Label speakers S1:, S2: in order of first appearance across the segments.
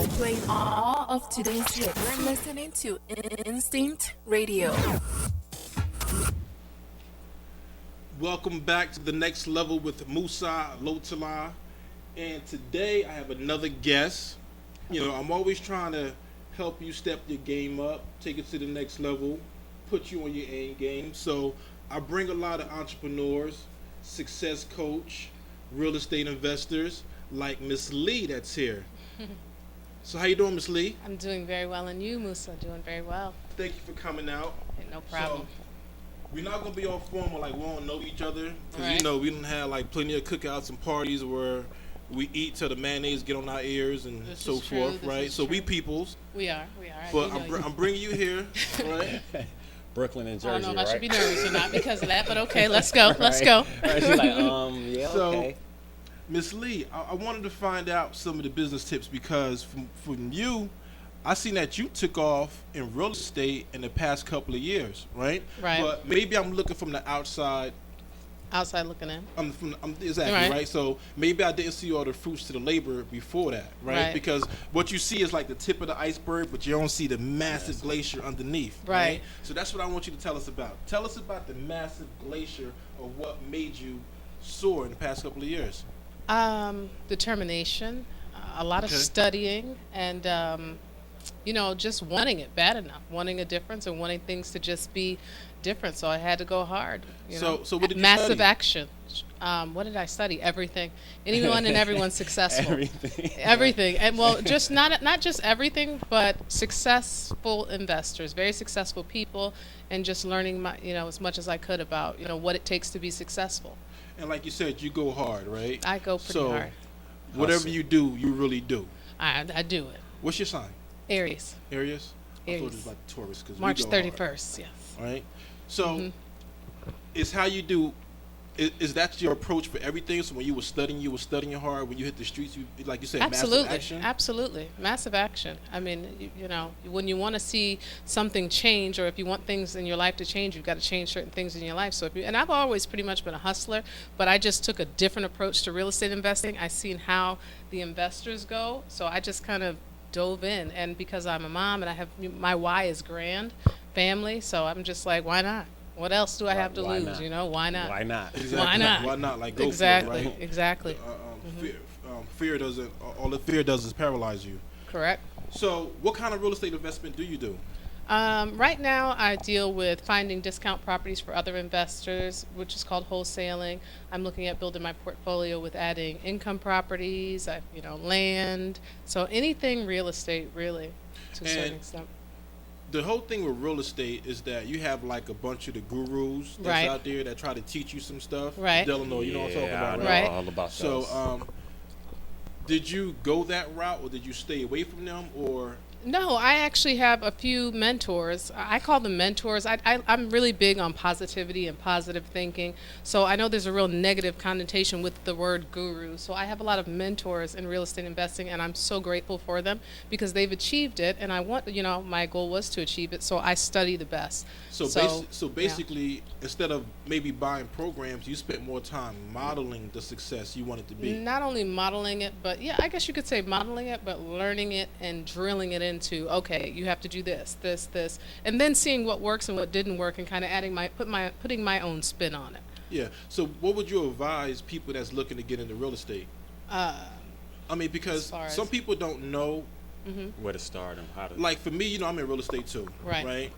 S1: playing all of today's hits. You're listening to Instinct Radio.
S2: Welcome back to the next level with Musa Lotala. And today I have another guest. You know, I'm always trying to help you step your game up, take it to the next level, put you on your end game. So I bring a lot of entrepreneurs, success coach, real estate investors like Miss Lee that's here. So how you doing, Miss Lee?
S3: I'm doing very well, and you, Musa, doing very well.
S2: Thank you for coming out.
S3: No problem.
S2: So, we're not gonna be all formal like we don't know each other, because
S3: Right.
S2: you know we don't have like plenty of cookouts and parties where we eat till the mayonnaise get on our ears and
S3: This
S2: so
S3: is true,
S2: forth,
S3: this
S2: right?
S3: is
S2: So we
S3: true.
S2: peoples,
S3: We are.
S2: but
S3: I do know
S2: I'm bringing you here, right?
S4: Brooklyn and
S3: I don't
S4: Jersey,
S3: know if I
S4: right?
S3: should be nervous or not because of that, but okay, let's go. Let's go.
S4: Right, she's like, yeah,
S2: So,
S4: okay.
S2: Miss Lee, I wanted to find out some of the business tips because from you, I seen that you took off in real estate in the past couple of years, right?
S3: Right.
S2: But maybe I'm looking from the outside.
S3: Outside looking in.
S2: Exactly,
S3: Right.
S2: right. So maybe I didn't see all the fruits to the labor before that, right?
S3: Right.
S2: Because what you see is like the tip of the iceberg, but you don't see the massive glacier underneath.
S3: Right.
S2: So that's what I want you to tell us about. Tell us about the massive glacier of what made you soar in the past couple of years.
S3: Determination, a lot of
S2: Okay.
S3: studying, and just wanting it bad enough, wanting a difference, and wanting things to just be different. So I had to go hard.
S2: So what did you
S3: Massive
S2: study?
S3: action. What did I study? Everything. Anyone and everyone successful.
S4: Everything.
S3: Everything. And well, just not just everything, but successful investors, very successful people, and just learning as much as I could about what it takes to be successful.
S2: And like you said, you go hard, right?
S3: I go pretty
S2: So
S3: hard.
S2: whatever
S4: Hustle.
S2: you do, you really do.
S3: I do it.
S2: What's your sign?
S3: Aries.
S2: Aries? I thought it
S3: Aries.
S2: was like Taurus because
S3: March
S2: we go hard.
S3: 31st. Yes.
S2: All right. So,
S3: Mhm.
S2: is how you do. Is that your approach for everything? So when you were studying hard. When you hit the streets, you like you said,
S3: Absolutely.
S2: massive action.
S3: Absolutely. Massive action. I mean, when you want to see something change, or if you want things in your life to change, you've got to change certain things in your life. So and I've always pretty much been a hustler, but I just took a different approach to real estate investing. I seen how the investors go, so I just kind of dove in. And because I'm a mom and I have my why is grand, family, so I'm just like, why not? What else do I have to
S4: Why
S3: lose?
S4: not?
S3: Why not?
S4: Why not?
S2: Exactly.
S3: Why not?
S2: Why not? Like go
S3: Exactly.
S2: for it, right?
S3: Exactly.
S2: Fear doesn't. All the fear does is paralyze you.
S3: Correct.
S2: So, what kind of real estate investment do you do?
S3: Right now, I deal with finding discount properties for other investors, which is called wholesaling. I'm looking at building my portfolio with adding income properties, land. So anything real estate, really, to a certain
S2: And
S3: extent.
S2: The whole thing with real estate is that you have like a bunch of the gurus that's
S3: Right.
S2: out there that try to teach you some stuff.
S3: Right.
S2: Delano, you know what I'm talking
S4: Yeah,
S2: about,
S4: I know
S2: right?
S3: Right.
S4: all about
S2: So,
S4: those.
S2: did you go that route, or did you stay away from them, or
S3: No, I actually have a few mentors. I call them mentors. I'm really big on positivity and positive thinking. So I know there's a real negative connotation with the word guru. So I have a lot of mentors in real estate investing, and I'm so grateful for them because they've achieved it. And I want, my goal was to achieve it. So I study the best.
S2: So basically, instead of maybe buying programs, you spent more time modeling the success you want it to be.
S3: Not only modeling it, but yeah, I guess you could say modeling it, but learning it and drilling it into, okay, you have to do this, and then seeing what works and what didn't work, and kind of putting my own spin on it.
S2: Yeah. So what would you advise people that's looking to get into real estate? I mean, because
S3: As far as-
S2: some people don't know.
S4: Where to start and how to.
S2: Like for me, I'm in real estate too.
S3: Right.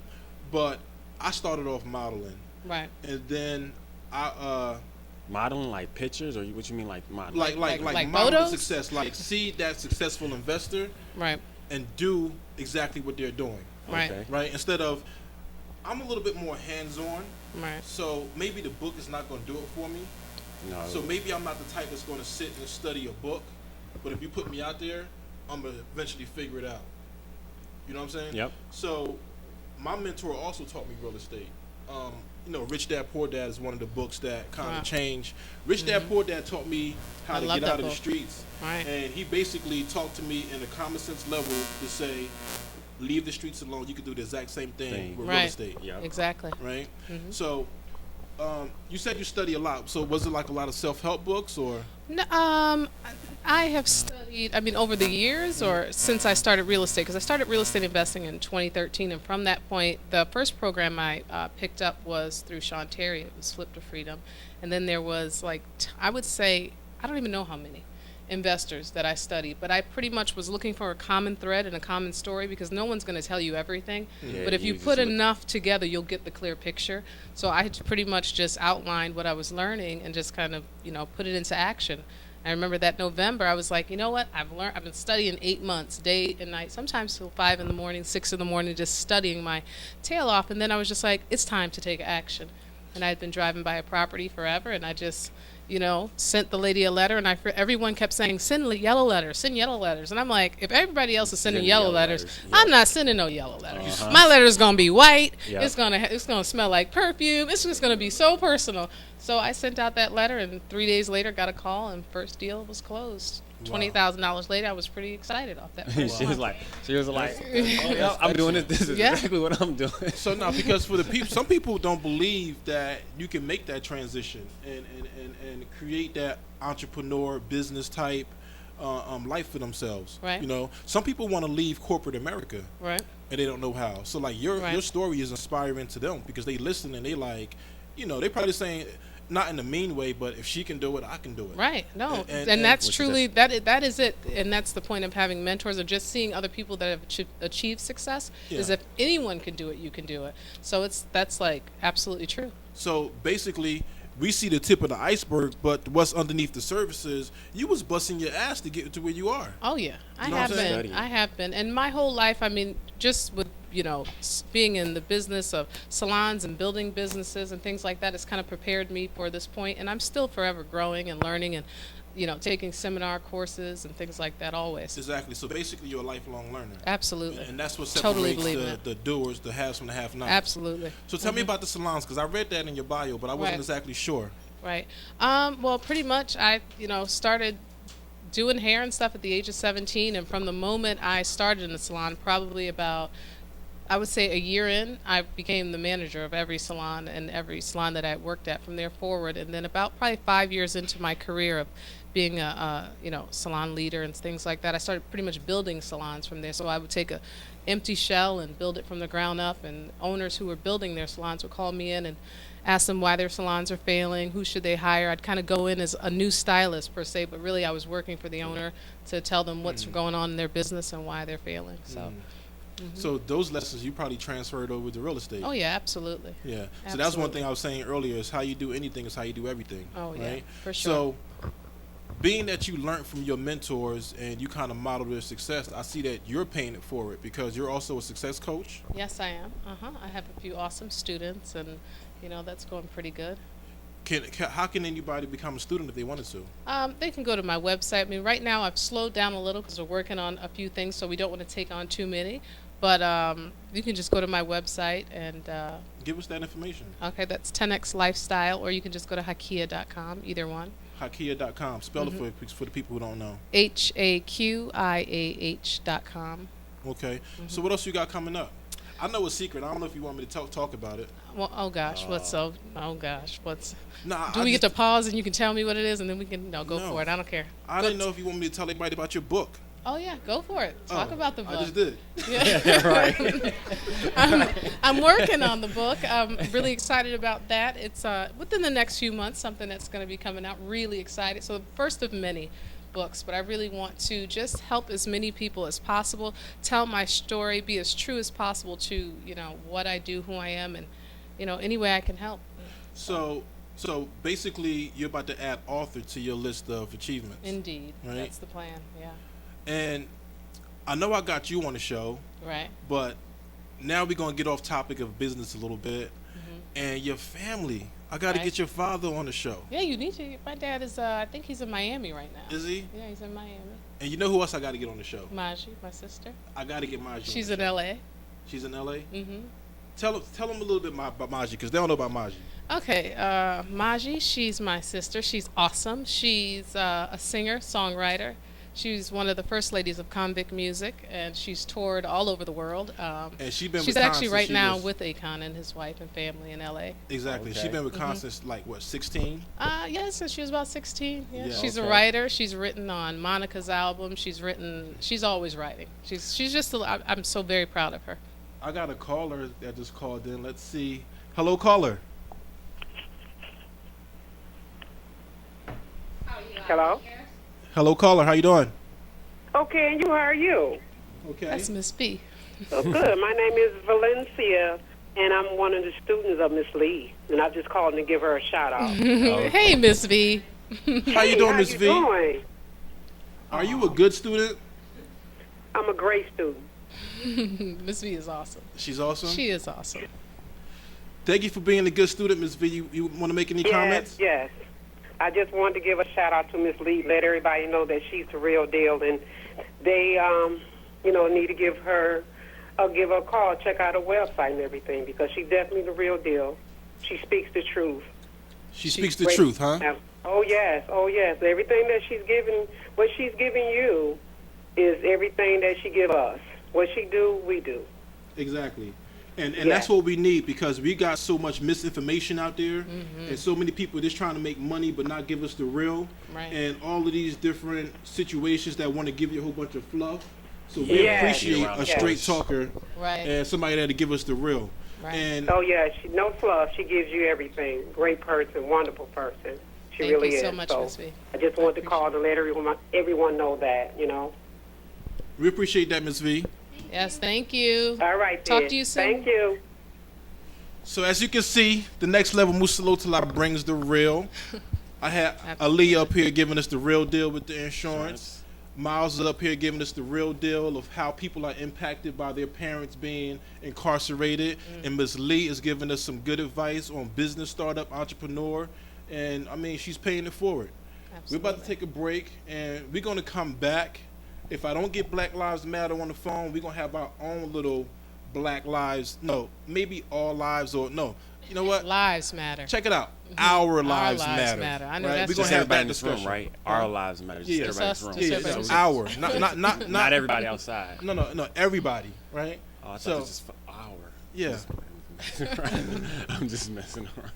S2: But I started off modeling,
S3: Right.
S2: and then I
S4: Modeling like pictures, or what you mean like modeling?
S2: like
S3: Like
S2: model the
S3: photos?
S2: success, like see that successful investor
S3: Right.
S2: and do exactly what they're doing,
S3: Right.
S4: Okay.
S2: right? Instead of, I'm a little bit more hands-on,
S3: Right.
S2: so maybe the book is not going to do it for me.
S4: No.
S2: So maybe I'm not the type that's going to sit and study a book, but if you put me out there, I'm going to eventually figure it out. You know what I'm saying?
S4: Yep.
S2: So my mentor also taught me real estate. Rich Dad Poor Dad is one of the books that kind
S3: Wow.
S2: of changed. Rich Dad Poor Dad taught me how
S3: I
S2: to
S3: love
S2: get
S3: that
S2: out of the
S3: book.
S2: streets.
S3: Right.
S2: And he basically talked to me in a common sense level to say, leave the streets alone. You can do the exact same thing
S4: Thing.
S2: with
S3: Right.
S2: real estate.
S4: Yep.
S3: Exactly.
S2: Right?
S3: Mhm.
S2: So You said you study a lot. So was it like a lot of self-help books or?
S3: No, I have studied, I mean, over the years or since I started real estate, because I started real estate investing in 2013, and from that point, the first program I picked up was through Sean Terry. It was Flip to Freedom. And then there was like, I would say, I don't even know how many investors that I studied, but I pretty much was looking for a common thread and a common story, because no one's going to tell you everything.
S4: Yeah,
S3: But if you
S4: just
S3: put
S4: look-
S3: enough together, you'll get the clear picture. So I had pretty much just outlined what I was learning and just kind of, put it into action. I remember that November, I was like, you know what? I've been studying 8 months, day and night, sometimes till 5 in the morning, 6 in the morning, just studying my tail off. And then I was just like, it's time to take action. And I had been driving by a property forever, and I just, sent the lady a letter, and everyone kept saying, send yellow letters. And I'm like, if everybody else is sending yellow letters,
S4: yeah.
S3: I'm not sending no yellow letters. My letter's gonna be white.
S4: Yeah.
S3: It's gonna smell like perfume. It's just gonna be so personal. So I sent out that letter, and 3 days later got a call, and first deal was closed.
S2: Wow.
S3: $20,000 later, I was pretty excited off that.
S4: she was like, oh yeah, I'm doing this. This is
S3: Yeah.
S4: exactly what I'm doing.
S2: So now, because for the people, some people don't believe that you can make that transition and create that entrepreneur business type life for themselves.
S3: Right.
S2: Some people want to leave corporate America
S3: Right.
S2: and they don't know how. So like your
S3: Right.
S2: story is inspiring to them because they listen and they like, they probably saying not in a mean way, but if she can do it, I can do it.
S3: Right. No.
S2: And-
S3: And that's
S4: Which is
S3: truly that is it. And that's the point of having mentors, or just seeing other people that have achieved success. Is
S2: Yeah.
S3: if anyone can do it, you can do it. So that's like absolutely true.
S2: So basically, we see the tip of the iceberg, but what's underneath the surface is you was busting your ass to get to where you are.
S3: Oh yeah, I
S2: You know what
S3: have
S2: I'm saying?
S3: been.
S4: Studying.
S3: I have been, and my whole life. I mean, just with being in the business of salons and building businesses and things like that, it's kind of prepared me for this point. And I'm still forever growing and learning, and taking seminar courses and things like that always.
S2: Exactly. So basically, you're a lifelong learner.
S3: Absolutely.
S2: And that's what
S3: Totally
S2: separates
S3: believe in it.
S2: the doers, the haves from the have-nots.
S3: Absolutely.
S2: So tell me about the salons, because I read that in your bio, but I wasn't
S3: Right.
S2: exactly sure.
S3: Right. Well, pretty much I, started doing hair and stuff at the age of 17. And from the moment I started in the salon, probably about, I would say a year in, I became the manager of every salon and every salon that I worked at from there forward. And then about probably 5 years into my career of being a salon leader and things like that, I started pretty much building salons from there. So I would take a empty shell and build it from the ground up, and owners who were building their salons would call me in and ask them why their salons are failing, who should they hire. I'd kind of go in as a new stylist per se, but really I was working for the owner to tell them what's going on in their business and why they're failing. So,
S2: So those lessons you probably transferred over to real estate.
S3: oh yeah, absolutely.
S2: Yeah. So that's one
S3: Absolutely.
S2: thing I was saying earlier is how you do anything is how you do everything.
S3: Oh, yeah,
S2: right?
S3: for sure.
S2: So being that you learned from your mentors and you kind of model their success, I see that you're paying it forward because you're also a success coach.
S3: Yes, I am. I have a few awesome students, and that's going pretty good.
S2: How can anybody become a student if they wanted to?
S3: They can go to my website. I mean, right now I've slowed down a little because we're working on a few things, so we don't want to take on too many. But you can just go to my website and,
S2: Give us that information.
S3: okay, that's 10X Lifestyle, or you can just go to hakia.com, either one.
S2: Hakia.com. Spell it for the people who don't know.
S3: HAQIAH.com.
S2: Okay. So what else you got coming up? I know a secret. I don't know if you want me to talk about it.
S3: Well, oh gosh, what's.
S2: Nah,
S3: Do we get to pause and you can tell me what it is, and then we can go
S2: No.
S3: for it? I don't care.
S2: I didn't know if you want me to tell everybody about your book.
S3: Oh yeah, go for it. Talk
S2: Oh,
S3: about the book.
S2: I just did.
S3: Yeah. I'm working on the book. I'm really excited about that. It's within the next few months, something that's going to be coming out. Really excited. So the first of many books, but I really want to just help as many people as possible, tell my story, be as true as possible to what I do, who I am, and any way I can help.
S2: So basically, you're about to add author to your list of achievements.
S3: Indeed,
S2: Right.
S3: that's the plan. Yeah.
S2: And I know I got you on the show,
S3: Right.
S2: but now we're going to get off topic of business a little bit. And your family. I got to
S3: Right.
S2: get your father on the show.
S3: Yeah, you need to. My dad is. I think he's in Miami right now.
S2: Is he?
S3: Yeah, he's in Miami.
S2: And you know who else I got to get on the show?
S3: Maji, my sister.
S2: I got to get Maji.
S3: She's
S2: on
S3: in
S2: the
S3: LA.
S2: show. She's in LA?
S3: Mm-hmm.
S2: Tell them a little bit about Maji because they don't know about Maji.
S3: Okay, Maji, she's my sister. She's awesome. She's a singer, songwriter. She's one of the first ladies of Convict Music, and she's toured all over the world.
S2: And she's been
S3: She's
S2: with Con
S3: actually
S2: since
S3: right
S2: she
S3: now
S2: was-
S3: with Akon and his wife and family in L.A.
S2: Exactly.
S4: Okay.
S2: She's been with Con since like what, 16?
S3: Yeah, since she was about 16. Yeah,
S2: Yeah,
S3: she's a
S4: okay.
S3: writer. She's written on Monica's album. She's always writing. She's just. I'm so very proud of her.
S2: I got a caller that just called in. Let's see. Hello, caller.
S5: Hello?
S2: Hello, caller. How you doing?
S5: Okay, and you, how are you?
S2: Okay.
S3: That's Miss B.
S5: Oh, good. My name is Valencia, and I'm one of the students of Miss Lee, and I just called to give her a shout out.
S3: Hey, Miss B.
S2: How you doing,
S5: How
S2: Miss
S5: you
S2: V?
S5: doing?
S2: Are you a good student?
S5: I'm a great student.
S3: Miss V is awesome.
S2: She's awesome.
S3: She is awesome.
S2: Thank you for being a good student, Miss V. You want to make any comments?
S5: Yes. I just wanted to give a shout out to Miss Lee, let everybody know that she's the real deal, and they, need to give her a call, check out her website and everything, because she's definitely the real deal. She speaks the truth.
S2: She speaks the truth, huh?
S5: Oh yes. Everything that she's giving, what she's giving you, is everything that she give us. What she do, we do.
S2: Exactly. And
S5: Yeah.
S2: that's what we need, because we got so much misinformation out there, and so many people just trying to make money but not give us the real,
S3: Right.
S2: and all of these different situations that want to give you a whole bunch of fluff. So we
S5: Yes.
S2: appreciate a
S5: Yes.
S2: straight talker
S3: Right.
S2: and somebody there to give us the real.
S3: Right.
S2: And
S5: Oh yeah, she no fluff. She gives you everything. Great person, wonderful person. She
S3: Thank
S5: really
S3: you
S5: is.
S3: so much, Miss V.
S5: I just wanted to call to let everyone know that.
S2: we appreciate that, Ms. V.
S3: Yes, thank you.
S5: All right.
S3: Talk
S5: then.
S3: to you soon.
S5: Thank you.
S2: So as you can see, the next level Musa Lotala brings the real. I had Ali up here giving us the real deal with the insurance. Miles is up here giving us the real deal of how people are impacted by their parents being incarcerated. And Ms. Lee is giving us some good advice on business startup, entrepreneur. And I mean, she's paying it forward. We're about to take a break, and we're going to come back. If I don't get Black Lives Matter on the phone, we're going to have our own little Black Lives, no, maybe all lives, or no. You know what?
S3: Lives matter.
S2: Check it out. Our lives
S3: lives
S2: matter.
S3: matter. I know
S2: right?
S3: that's
S2: We're
S4: Just
S2: gonna have
S4: everybody
S2: that
S4: in this room,
S2: discussion.
S4: right? Our lives matter. Just
S2: Yeah.
S4: everybody in
S3: Just
S4: this room.
S3: us, just
S2: Yeah,
S3: everybody.
S2: it's our. Not
S4: Not everybody outside.
S2: No, everybody, right?
S4: Oh, I thought
S2: So-
S4: it was just for our.
S2: Yeah.
S4: I'm just messing around.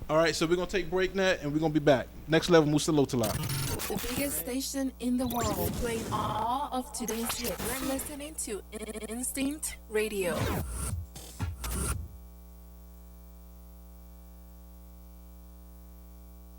S2: All right, so we're gonna take a break now, and we're gonna be back. Next level, Musa Lotala.
S1: The biggest station in the world, playing all of today's hits. You're listening to Instinct Radio.